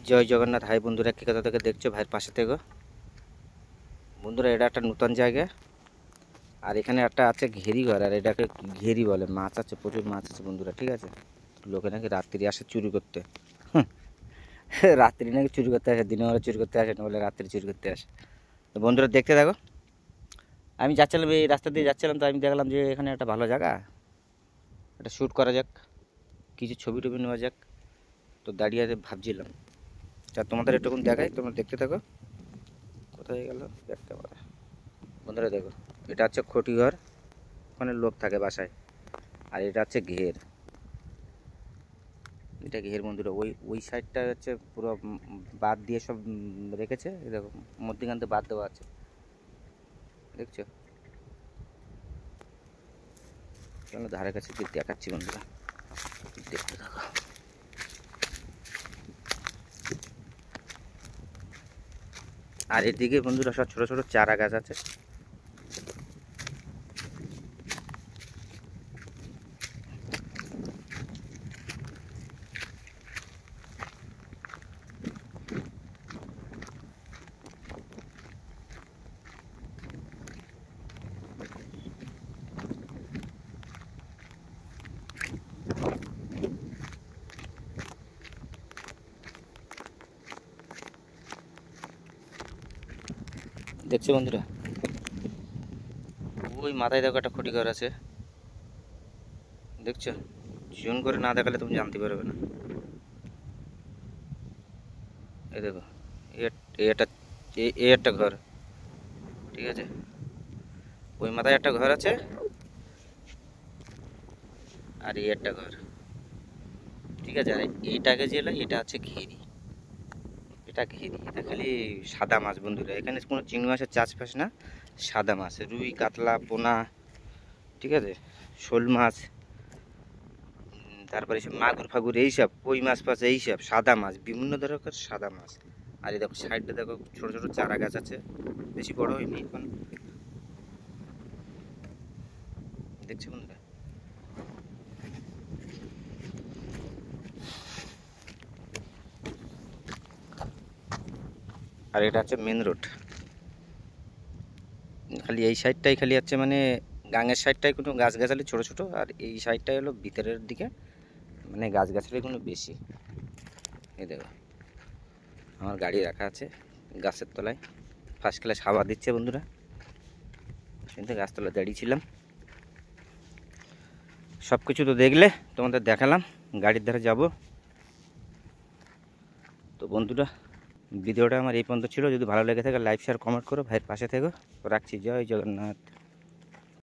জয় Jagannath. High বন্ধুরা, কে কোথা থেকে দেখছো ভাইয়ের পাশে থেকে। বন্ধুরা, এটা একটা নতুন জায়গা, আর এখানে একটা আছে ঘেরি ঘর, আর এটাকে ঘেরি বলে। মাছ আছে, প্রচুর মাছ আছে বন্ধুরা, ঠিক আছে। লোকে নাকি রাত্রি আসে চুরি করতে। রাত্রি নাকি চুরি করতে আসে, দিনের বেলা চুরি করতে আসে না, বলে রাত্রি চুরি করতে আসে। তো বন্ধুরা দেখতে থাকো। আমি যাচ্ছিলাম, এই রাস্তা দিয়ে যাচ্ছিলাম, তো আমি দেখলাম যে এখানে একটা ভালো জায়গা, একটা শ্যুট করা যাক, কিছু ছবি টবি নেওয়া যাক। তো দাঁড়িয়ে ভাবছিলাম, তা তোমাদের একটুকুন দেখাই, তোমরা দেখতে থাকো। কোথায় গেল ব্যাক ক্যামেরা। বন্ধুরা দেখো, এটা হচ্ছে খটি ঘর, ওখানে লোক থাকে বাসায়। আর এটা হচ্ছে ঘের, এটা ঘের বন্ধুরা। ওই ওই সাইডটা হচ্ছে পুরো বাদ দিয়ে সব রেখেছে। এই দেখো, মধ্যিখানতে বাদ দেওয়া আছে, দেখছো। কেন ধারে কাছে দিয়ে দেখাচ্ছি বন্ধুরা, দেখতে থাকো। আর এদিকে বন্ধুরা সব ছোট ছোট চারা গাছ আছে। দেখছো বন্ধুরা, ওই মাথায় দেখো একটা খুঁটি ঘর আছে, দেখছো। জুম করে না দেখালে তুমি জানতে পারবে না। এই দেখো, এটা এ একটা ঘর, ঠিক আছে। ওই মাথায় একটা ঘর আছে, আর এই একটা ঘর, ঠিক আছে। আর এইটাকে যেটা, এটা হচ্ছে ঘেরি। এটা ঘেরি, এটা খালি সাদা মাছ বন্ধুরা। এখানে কোনো চিংড়ি মাছের চাষ ফাস না, সাদা মাছ, রুই কাতলা পোনা, ঠিক আছে, শোল মাছ, তারপরে সব মাগুর ফাগুর, এইসব কই মাছ ফাছ, এইসব সাদা মাছ, বিভিন্ন ধরনের সাদা মাছ। আর এই দেখো সাইডে দেখো ছোট ছোট চারা গাছ আছে, বেশি বড় হয়নি এখন, দেখছি বন্ধুরা। আর এটা হচ্ছে মেন রোড। খালি এই সাইডটাই খালি হচ্ছে মানে গাঙের সাইডটাই কোনো গাছগাছালি ছোট ছোট, আর এই সাইডটাই হলো ভিতরের দিকে, মানে গাছগাছালি কোনো বেশি। এই দেখো, আমার গাড়ি রাখা আছে গাছের তলায়, ফার্স্ট ক্লাস হাওয়া দিচ্ছে বন্ধুরা। কিন্তু গাছতলায় দাঁড়িয়েছিলাম। সব কিছু তো দেখলে, তোমাদের দেখালাম, গাড়ির ধারে যাব। তো বন্ধুরা, ভিডিওটা আমার এই পর্যন্ত ছিল। যদি ভালো লেগে থাকে লাইক শেয়ার কমেন্ট করো, ভাইয়ের পাশে থেকো। রাখছি, জয় জগন্নাথ।